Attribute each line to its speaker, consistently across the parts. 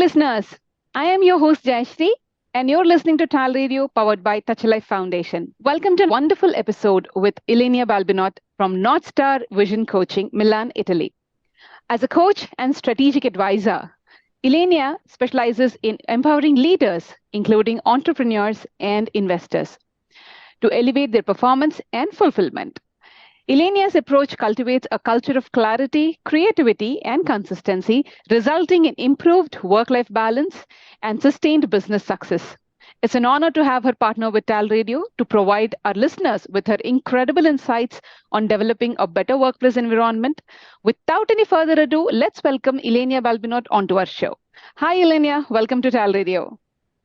Speaker 1: listeners. I am your host Jayasree, and you're listening to TALRadio powered by Touch a Life Foundation. Welcome to a wonderful episode with Ylenia Balbinot from North Star Vision Coaching, Milan, Italy. As a coach and strategic advisor, Ylenia specializes in empowering leaders, including entrepreneurs and investors, to elevate their performance and fulfillment. Ylenia's approach cultivates a culture of clarity, creativity, and consistency, resulting in improved work-life balance and sustained business success. It's an honor to have her partner with TALRadio to provide our listeners with her incredible insights on developing a better workplace environment. Without any further ado, let's welcome Ylenia Balbinot onto our show. Hi, Ylenia. Welcome to TALRadio.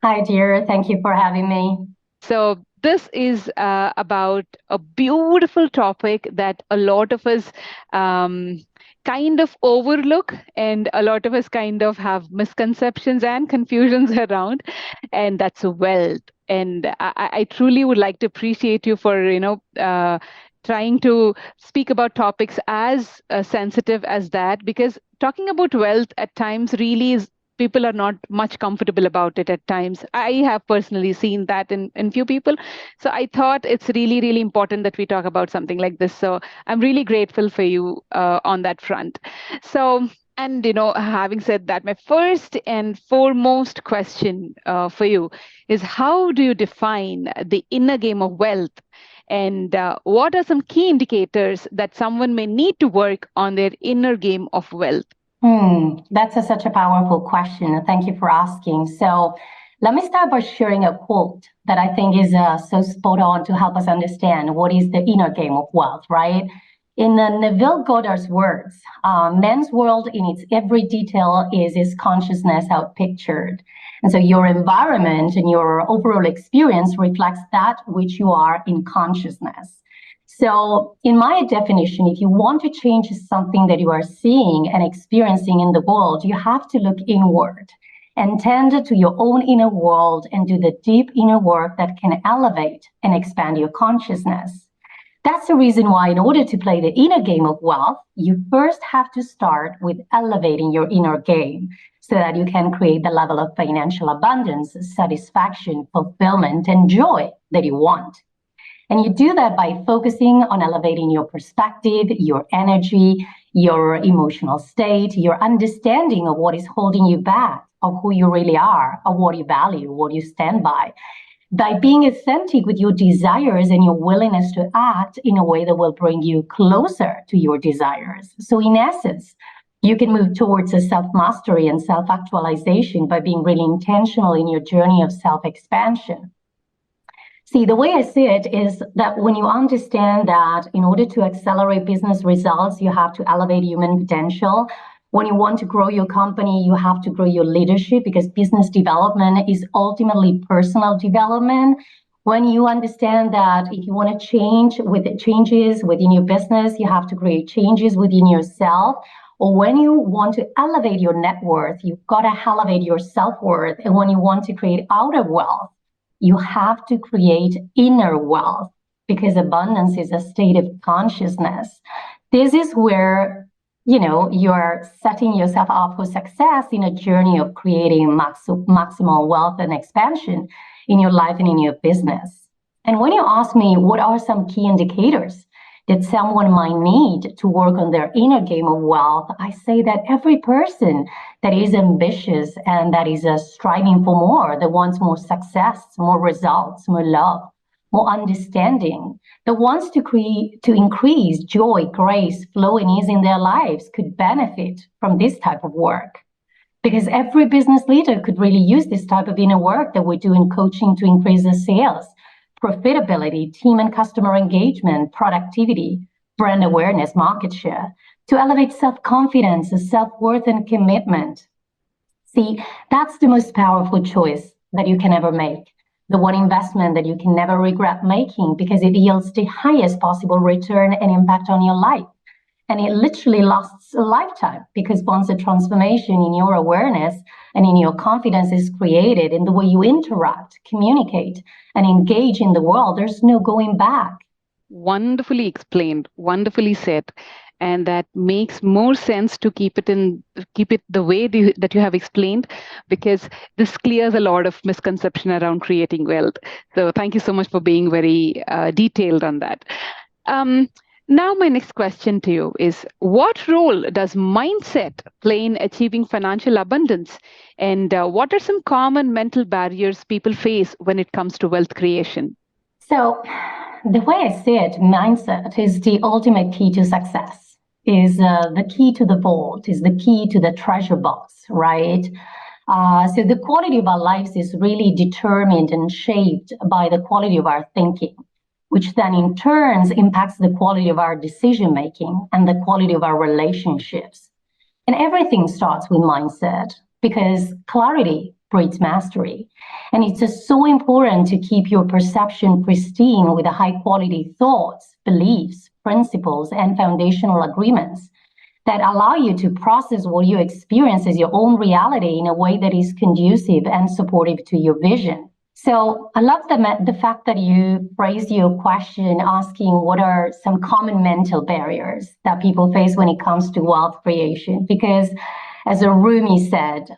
Speaker 2: Hi, dear. Thank you for having me.
Speaker 1: So this is about a beautiful topic that a lot of us kind of overlook, and a lot of us kind of have misconceptions and confusions around, and that's wealth. And I truly would like to appreciate you for, trying to speak about topics as sensitive as that, because talking about wealth at times really is people are not much comfortable about it at times. I have personally seen that in few people. So I thought it's really, really important that we talk about something like this. So I'm really grateful for you on that front. So, and having said that, my first and foremost question for you is, how do you define the inner game of wealth? And what are some key indicators that someone may need to work on their inner game of wealth?
Speaker 2: That's such a powerful question. Thank you for asking. So let me start by sharing a quote that I think is so spot on to help us understand what is the inner game of wealth, right? In Neville Goddard's words, man's world in its every detail is his consciousness outpictured. And so your environment and your overall experience reflects that which you are in consciousness. So in my definition, if you want to change something that you are seeing and experiencing in the world, you have to look inward and tend to your own inner world and do the deep inner work that can elevate and expand your consciousness. That's the reason why in order to play the inner game of wealth, you first have to start with elevating your inner game so that you can create the level of financial abundance, satisfaction, fulfillment, and joy that you want. And you do that by focusing on elevating your perspective, your energy, your emotional state, your understanding of what is holding you back, of who you really are, of what you value, what you stand by being authentic with your desires and your willingness to act in a way that will bring you closer to your desires. So in essence, you can move towards a self-mastery and self-actualization by being really intentional in your journey of self-expansion. See, the way I see it is that when you understand that in order to accelerate business results, you have to elevate human potential. When you want to grow your company, you have to grow your leadership, because business development is ultimately personal development. When you understand that if you want to change with the changes within your business, you have to create changes within yourself. Or when you want to elevate your net worth, you've got to elevate your self-worth. And when you want to create outer wealth, you have to create inner wealth, because abundance is a state of consciousness. This is where, you're setting yourself up for success in a journey of creating maximal wealth and expansion in your life and in your business. And when you ask me what are some key indicators that someone might need to work on their inner game of wealth, I say that every person that is ambitious and that is striving for more, that wants more success, more results, more love, more understanding, that wants to increase joy, grace, flow, and ease in their lives could benefit from this type of work. Because every business leader could really use this type of inner work that we do in coaching to increase the sales, profitability, team and customer engagement, productivity, brand awareness, market share, to elevate self-confidence, self-worth, and commitment. See, that's the most powerful choice that you can ever make. The one investment that you can never regret making, because it yields the highest possible return and impact on your life. And it literally lasts a lifetime, because once a transformation in your awareness and in your confidence is created in the way you interact, communicate, and engage in the world, there's no going back.
Speaker 1: Wonderfully explained, wonderfully said. and that makes more sense to keep it the way that you have explained, because this clears a lot of misconception around creating wealth. So thank you so much for being very detailed on that. um, Now, my next question to you is, what role does mindset play in achieving financial abundance? And what are some common mental barriers people face when it comes to wealth creation?
Speaker 2: So, the way I see it, mindset is the ultimate key to success, is the key to the vault, is the key to the treasure box, right? So, the quality of our lives is really determined and shaped by the quality of our thinking, which then in turn impacts the quality of our decision making and the quality of our relationships. And everything starts with mindset because clarity breeds mastery. And it's just so important to keep your perception pristine with the high quality thoughts, beliefs, principles, and foundational agreements that allow you to process what you experience as your own reality in a way that is conducive and supportive to your vision. So I love the fact that you phrased your question asking what are some common mental barriers that people face when it comes to wealth creation, because as Rumi said,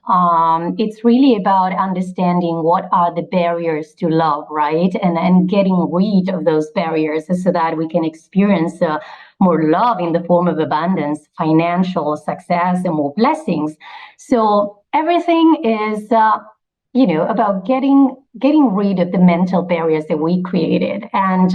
Speaker 2: it's really about understanding what are the barriers to love, right? And getting rid of those barriers so that we can experience more love in the form of abundance, financial success, and more blessings. So everything is about getting rid of the mental barriers that we created, and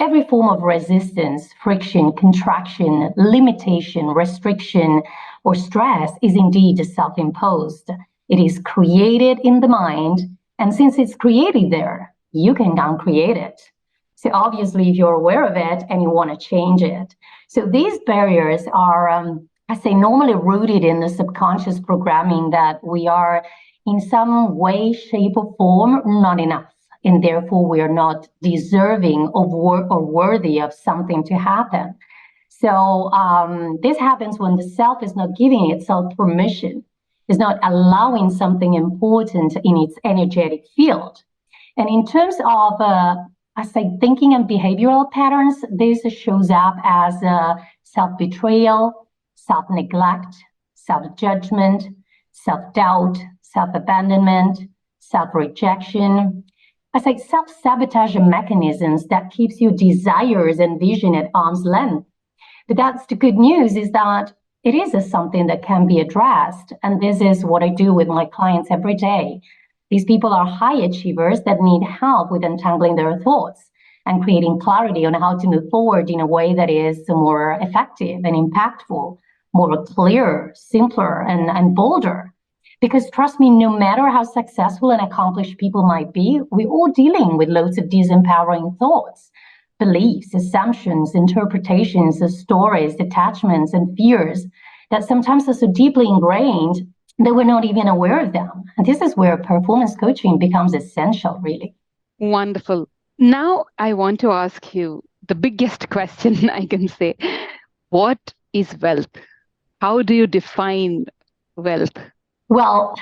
Speaker 2: every form of resistance, friction, contraction, limitation, restriction, or stress is indeed self-imposed. It is created in the mind, and since it's created there, you can uncreate it. So obviously, if you're aware of it and you want to change it, so these barriers are, I say, normally rooted in the subconscious programming that we are in some way, shape, or form not enough. And therefore, we are not deserving of or worthy of something to happen. So this happens when the self is not giving itself permission, is not allowing something important in its energetic field. And in terms of, I say, thinking and behavioral patterns, this shows up as self-betrayal, self-neglect, self-judgment, self-doubt, self-abandonment, self-rejection. I say self-sabotage mechanisms that keeps your desires and vision at arm's length. But that's the good news, is that it is something that can be addressed. And this is what I do with my clients every day. These people are high achievers that need help with untangling their thoughts and creating clarity on how to move forward in a way that is more effective and impactful, more clear, simpler, and bolder. Because trust me, no matter how successful and accomplished people might be, we're all dealing with loads of disempowering thoughts, beliefs, assumptions, interpretations, stories, attachments, and fears that sometimes are so deeply ingrained that we're not even aware of them. And this is where performance coaching becomes essential, really.
Speaker 1: Wonderful. Now, I want to ask you the biggest question I can say. What is wealth? How do you define wealth?
Speaker 2: Well,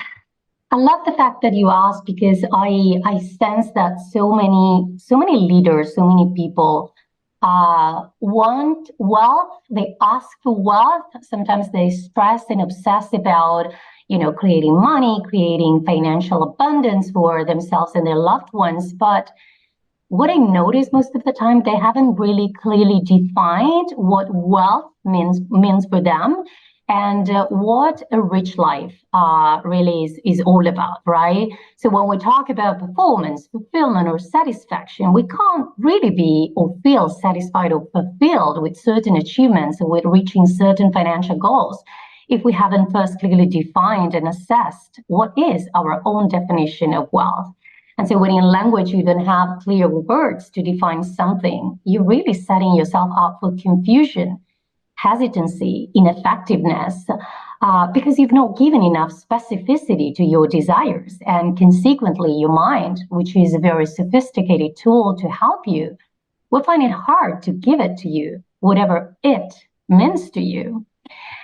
Speaker 2: I love the fact that you asked, because I sense that so many leaders, so many people want wealth. They ask for wealth. Sometimes they stress and obsess about creating money, creating financial abundance for themselves and their loved ones. But what I notice most of the time, they haven't really clearly defined what wealth means for them, and what a rich life really is all about, right? So when we talk about performance, fulfillment, or satisfaction, we can't really be or feel satisfied or fulfilled with certain achievements or with reaching certain financial goals if we haven't first clearly defined and assessed what is our own definition of wealth. And so when in language you don't have clear words to define something, you're really setting yourself up for confusion, hesitancy, ineffectiveness, because you've not given enough specificity to your desires. And consequently, your mind, which is a very sophisticated tool to help you, will find it hard to give it to you, whatever it means to you.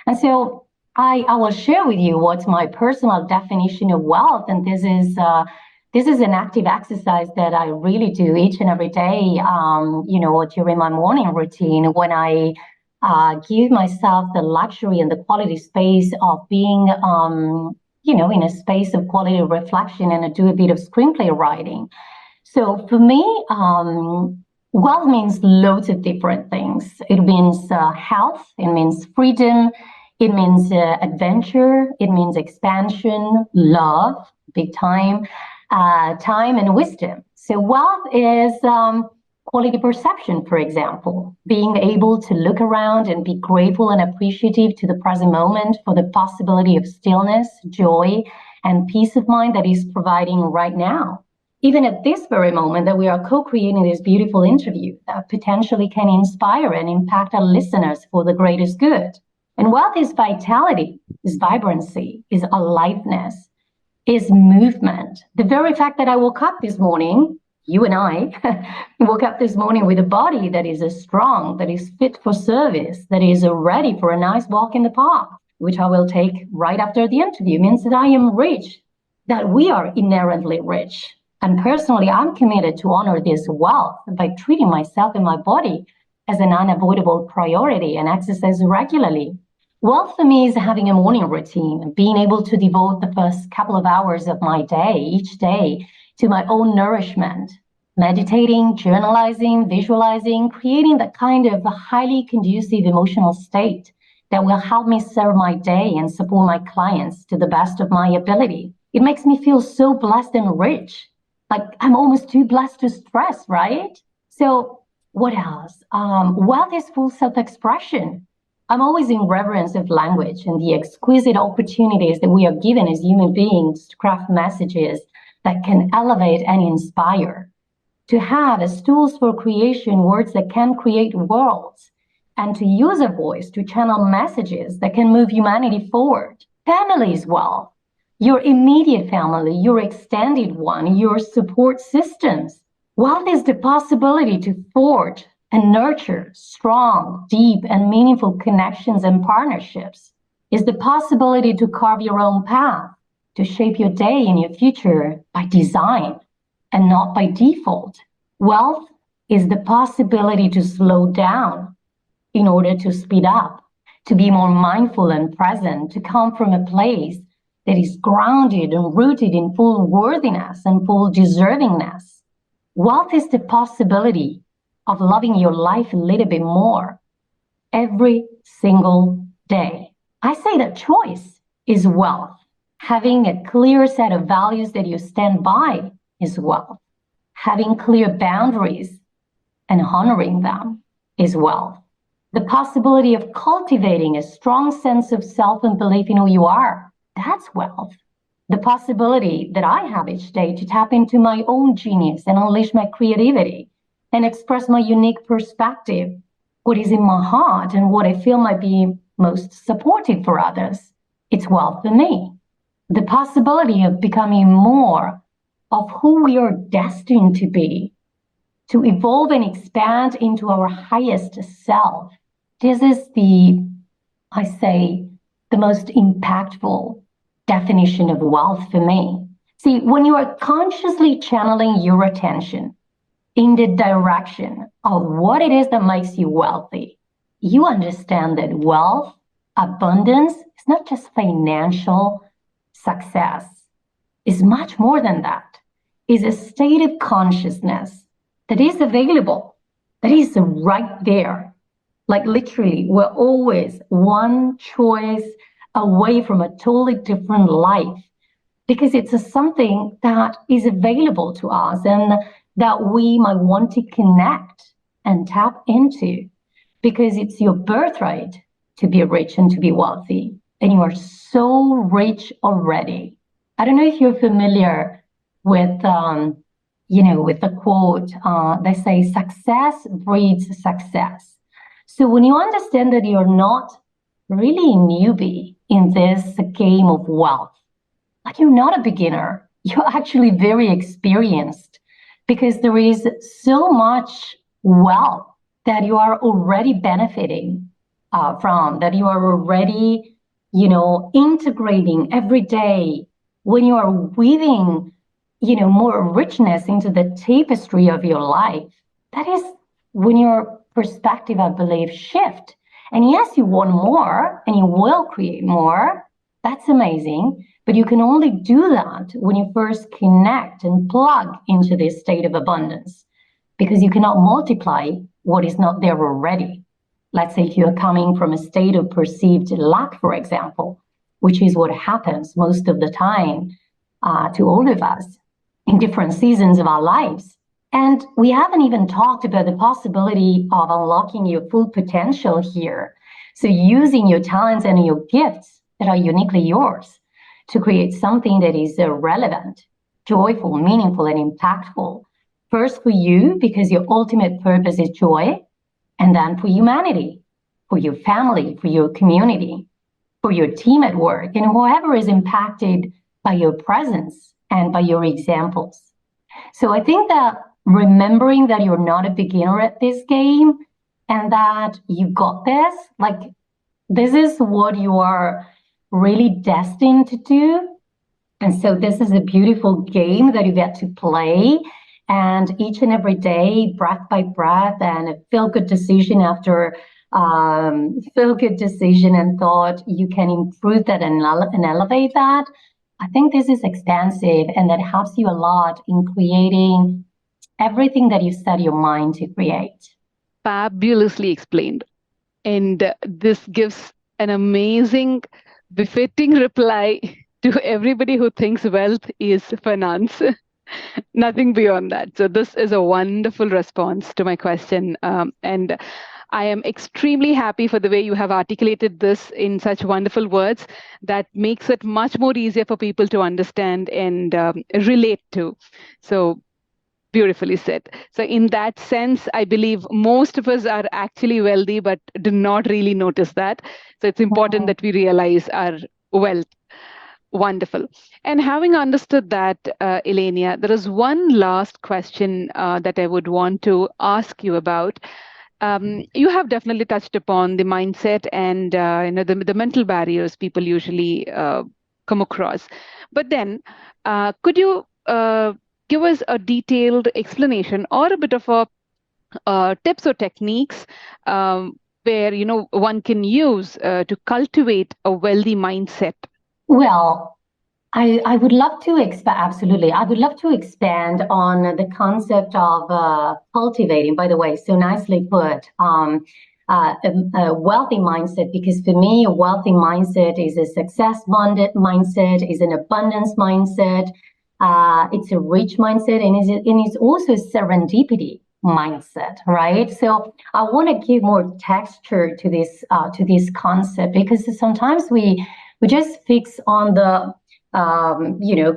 Speaker 2: And so I will share with you what's my personal definition of wealth. And this is an active exercise that I really do each and every day, during my morning routine when I give myself the luxury and the quality space of being, in a space of quality reflection, and I do a bit of screenplay writing. So for me, wealth means loads of different things. It means health, it means freedom, it means adventure, it means expansion, love, big time, time and wisdom. So wealth is quality perception, for example, being able to look around and be grateful and appreciative to the present moment for the possibility of stillness, joy, and peace of mind that is providing right now. Even at this very moment that we are co-creating this beautiful interview that potentially can inspire and impact our listeners for the greatest good. And wealth is vitality, is vibrancy, is aliveness, is movement. The very fact that I woke up this morning, you and I woke up this morning with a body that is strong, that is fit for service, that is ready for a nice walk in the park, which I will take right after the interview, means that I am rich, that we are inherently rich. And personally, I'm committed to honor this wealth by treating myself and my body as an unavoidable priority and exercise regularly. Wealth for me is having a morning routine, being able to devote the first couple of hours of my day, each day, to my own nourishment, meditating, journalizing, visualizing, creating that kind of a highly conducive emotional state that will help me serve my day and support my clients to the best of my ability. It makes me feel so blessed and rich. Like I'm almost too blessed to stress, right? So what else? Wealth is full self-expression. I'm always in reverence of language and the exquisite opportunities that we are given as human beings to craft messages that can elevate and inspire. To have as tools for creation words that can create worlds, and to use a voice to channel messages that can move humanity forward. Family is wealth. Your immediate family, your extended one, your support systems. Wealth is the possibility to forge and nurture strong, deep, and meaningful connections and partnerships. Is the possibility to carve your own path, to shape your day and your future by design and not by default. Wealth is the possibility to slow down in order to speed up, to be more mindful and present, to come from a place that is grounded and rooted in full worthiness and full deservingness. Wealth is the possibility of loving your life a little bit more every single day. I say that choice is wealth. Having a clear set of values that you stand by is wealth. Having clear boundaries and honoring them is wealth. The possibility of cultivating a strong sense of self and belief in who you are, that's wealth. The possibility that I have each day to tap into my own genius and unleash my creativity and express my unique perspective, what is in my heart and what I feel might be most supportive for others. It's wealth for me. The possibility of becoming more of who we are destined to be, to evolve and expand into our highest self. This is the most impactful definition of wealth for me. See, when you are consciously channeling your attention in the direction of what it is that makes you wealthy, you understand that wealth, abundance, is not just financial success. It's much more than that. It's a state of consciousness that is available, that is right there. Like literally, we're always one choice away from a totally different life, because it's something that is available to us and that we might want to connect and tap into, because it's your birthright to be rich and to be wealthy. And you are so rich already. I don't know if you're familiar with, with the quote, they say success breeds success. So when you understand that you're not really a newbie in this game of wealth, like you're not a beginner, you're actually very experienced, because there is so much wealth that you are already benefiting from, that you are already, integrating every day when you are weaving, more richness into the tapestry of your life. That is when your perspective, I believe, shift. And yes, you want more and you will create more. That's amazing. But you can only do that when you first connect and plug into this state of abundance, because you cannot multiply what is not there already. Let's say if you're coming from a state of perceived lack, for example, which is what happens most of the time to all of us in different seasons of our lives. And we haven't even talked about the possibility of unlocking your full potential here. So using your talents and your gifts that are uniquely yours to create something that is relevant, joyful, meaningful, and impactful. First for you, because your ultimate purpose is joy, and then for humanity, for your family, for your community, for your team at work, and whoever is impacted by your presence and by your examples. So I think that remembering that you're not a beginner at this game and that you got this, like this is what you are really destined to do. And so this is a beautiful game that you get to play. And each and every day, breath by breath, and a feel-good decision after feel-good decision and thought, you can improve that and elevate that. I think this is expansive, and that helps you a lot in creating everything that you set your mind to create.
Speaker 1: Fabulously explained. And this gives an amazing, befitting reply to everybody who thinks wealth is finance. Nothing beyond that. So this is a wonderful response to my question. And I am extremely happy for the way you have articulated this in such wonderful words that makes it much more easier for people to understand and relate to. So beautifully said. So in that sense, I believe most of us are actually wealthy, but do not really notice that. So it's important that we realize our wealth. Wonderful. And having understood that, Ylenia, there is one last question that I would want to ask you about. You have definitely touched upon the mindset and the mental barriers people usually come across. But then, could you give us a detailed explanation or a bit of tips or techniques where one can use to cultivate a wealthy mindset?
Speaker 2: Well, I would love to expand, absolutely. I would love to expand on the concept of cultivating, by the way, so nicely put, a wealthy mindset, because for me, a wealthy mindset is a success-minded mindset, is an abundance mindset, it's a rich mindset, and it's also a serendipity mindset, right? So I want to give more texture to this concept, because sometimes we just fix on the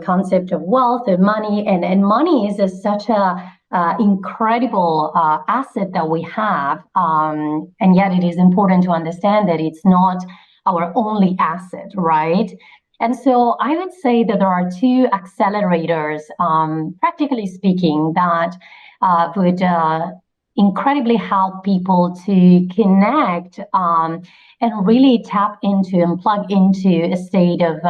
Speaker 2: concept of wealth and money, and money is such a incredible asset that we have, and yet it is important to understand that it's not our only asset, right? And so I would say that there are two accelerators, practically speaking, that would incredibly help people to connect and really tap into and plug into a state of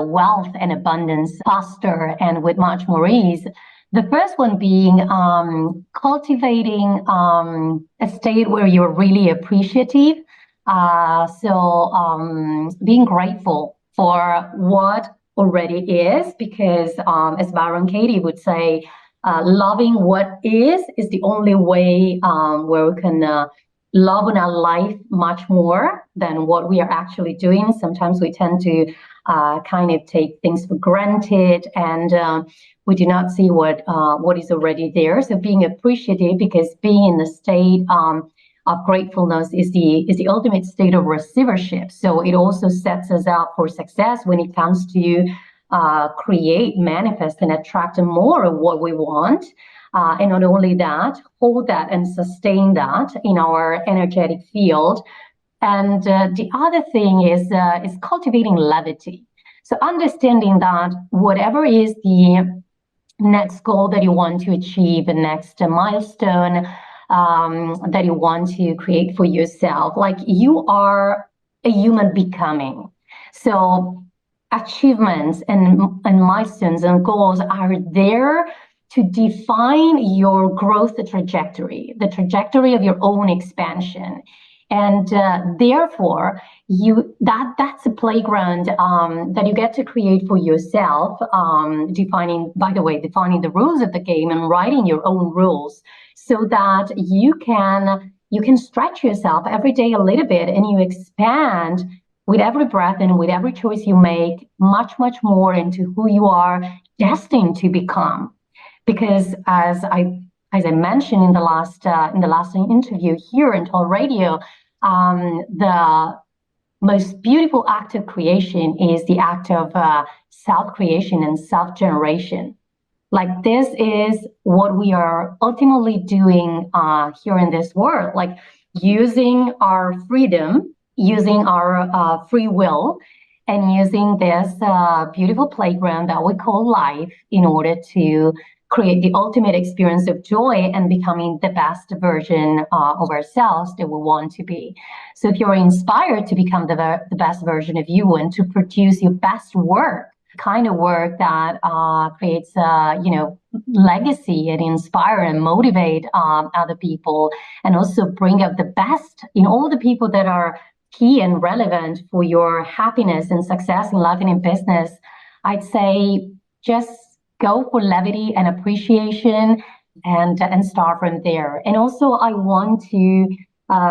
Speaker 2: wealth and abundance faster and with much more ease. The first one being cultivating a state where you're really appreciative. Being grateful for what already is, because as Byron Katie would say, loving what is the only way where we can love in our life much more than what we are actually doing. Sometimes we tend to kind of take things for granted, and we do not see what is already there. So being appreciative, because being in the state of gratefulness is the ultimate state of receivership. So it also sets us up for success when it comes to create, manifest, and attract more of what we want. And not only that, hold that and sustain that in our energetic field. And the other thing is cultivating levity. So understanding that whatever is the next goal that you want to achieve, the next milestone that you want to create for yourself, like you are a human becoming. So achievements and milestones and goals are there to define your growth trajectory, the trajectory of your own expansion. And therefore, that's a playground that you get to create for yourself, defining the rules of the game and writing your own rules, so that you can stretch yourself every day a little bit, and you expand with every breath and with every choice you make much, much more into who you are destined to become. Because as I mentioned in the last interview here in TALRadio, the most beautiful act of creation is the act of self-creation and self-generation. Like, this is what we are ultimately doing here in this world, like using our freedom, using our free will, and using this beautiful playground that we call life in order to create the ultimate experience of joy and becoming the best version of ourselves that we want to be. So if you're inspired to become the best version of you and to produce your best work, kind of work that creates legacy and inspire and motivate other people, and also bring out the best in all the people that are key and relevant for your happiness and success in life and in business, I'd say just go for levity and appreciation, and start from there. And also, I want to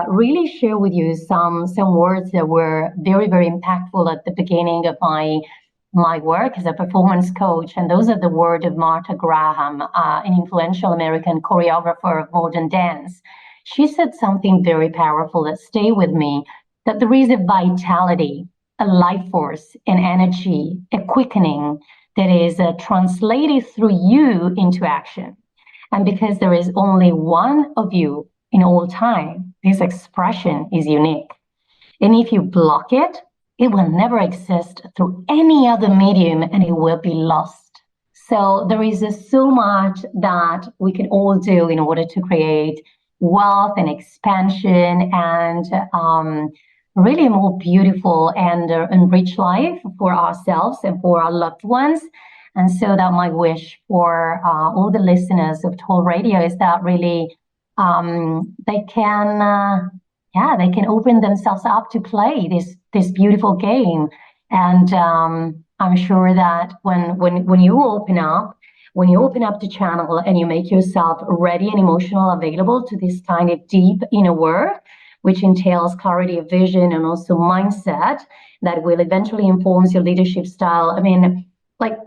Speaker 2: really share with you some words that were very, very impactful at the beginning of my work as a performance coach. And those are the words of Martha Graham, an influential American choreographer of modern dance. She said something very powerful that stayed with me, that there is a vitality, a life force, an energy, a quickening that is translated through you into action. And because there is only one of you in all time, this expression is unique. And if you block it, it will never exist through any other medium, and it will be lost. So there is so much that we can all do in order to create wealth and expansion, and really a more beautiful and enriched life for ourselves and for our loved ones. And so that my wish for all the listeners of TALRadio is that really they can open themselves up to play this beautiful game. And I'm sure that when you open up the channel and you make yourself ready and emotional available to this kind of deep inner work, which entails clarity of vision and also mindset that will eventually inform your leadership style. I mean, like,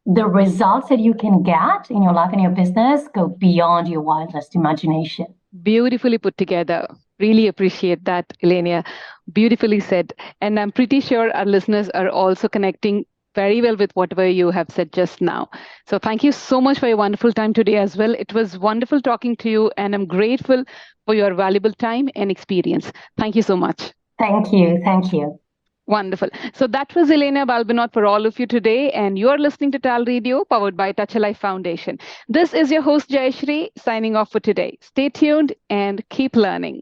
Speaker 2: the results that you can get in your life and your business go beyond your wildest imagination.
Speaker 1: Beautifully put together. Really appreciate that, Ylenia. Beautifully said. And I'm pretty sure our listeners are also connecting very well with whatever you have said just now. So thank you so much for your wonderful time today as well. It was wonderful talking to you, and I'm grateful for your valuable time and experience. Thank you so much.
Speaker 2: Thank you. Thank you.
Speaker 1: Wonderful. So that was Ylenia Balbinot for all of you today, and you are listening to TALRadio, powered by Touch a Life Foundation. This is your host, Jayasree, signing off for today. Stay tuned and keep learning.